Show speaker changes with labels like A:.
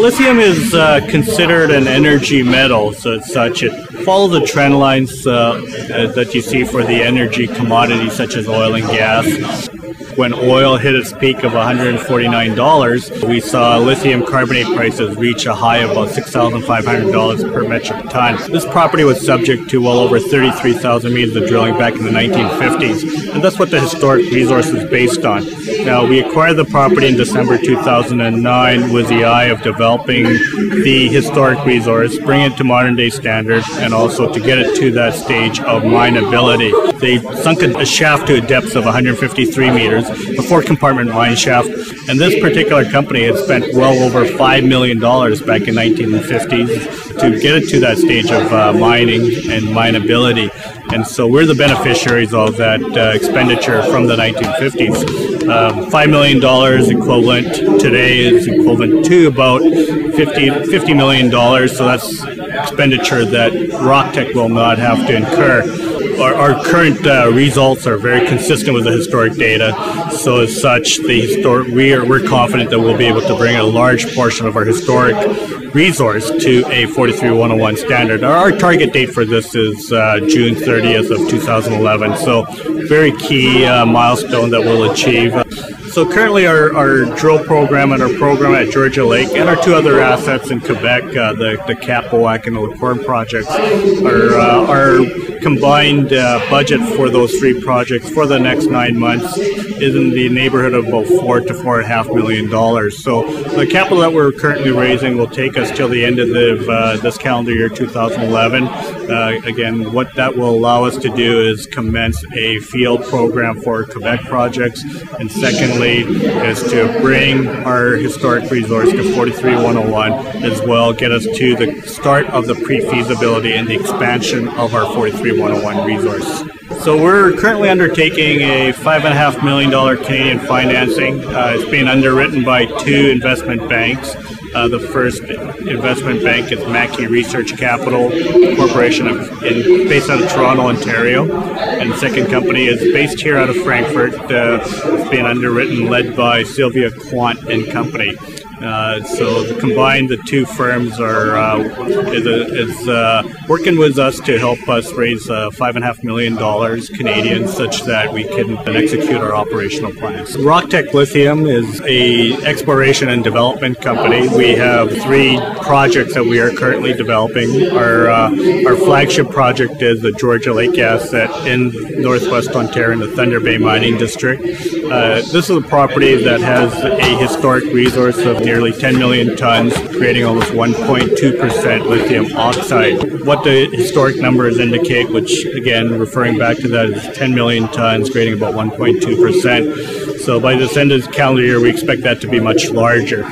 A: Lithium is considered an energy metal, so as such it follows the trend lines that you see for the energy commodities such as oil and gas. When oil hit its peak of $149, we saw lithium carbonate prices reach a high of about $6,500 per metric ton. This property was subject to well over 33,000 meters of drilling back in the 1950s, and that's what the historic resource is based on. Now, we acquired the property in December 2009 with the eye of developing the historic resource, bring it to modern day standards, and also to get it to that stage of mineability. They sunk a shaft to a depth of 153 meters, a 4-compartment mine shaft, and this particular company had spent well over $5 million back in the 1950s to get it to that stage of mining and mineability. And so we're the beneficiaries of that expenditure from the 1950s. $5 million equivalent today is equivalent to about $50 million, so that's expenditure that Rock Tech will not have to incur. Our current results are very consistent with the historic data, so as such, we're confident that we'll be able to bring a large portion of our historic resource to a 43101 standard. Our target date for this is June 30th of 2011, so very key milestone that we'll achieve. So currently our drill program and our program at Georgia Lake and our 2 other assets in Quebec, the Cap-Boac and the Licorne projects, our combined budget for those 3 projects for the next 9 months is in the neighborhood of about $4 to $4.5 million. So the capital that we're currently raising will take us till the end of this calendar year 2011. Again, what that will allow us to do is commence a field program for Quebec projects, and secondly is to bring our historic resource to 43101 as well, get us to the start of the pre-feasibility and the expansion of our 43101 resource. So we're currently undertaking a $5.5 million Canadian financing. It's being underwritten by 2 investment banks. The first investment bank is Mackey Research Capital Corporation based out of Toronto, Ontario. And the second company is based here out of Frankfurt. It's being underwritten, led by Sylvia Quant and Company. So combined, the 2 firms is working with us to help us raise $5.5 million Canadian, such that we can execute our operational plans. Rock Tech Lithium is a exploration and development company. We have 3 projects that we are currently developing. Our flagship project is the Georgia Lake asset in Northwest Ontario in the Thunder Bay Mining District. This is a property that has a historic resource of nearly 10 million tons, creating almost 1.2% lithium oxide. What the historic numbers indicate, which again, referring back to that, is 10 million tons, creating about 1.2%. So by this end of the calendar year, we expect that to be much larger.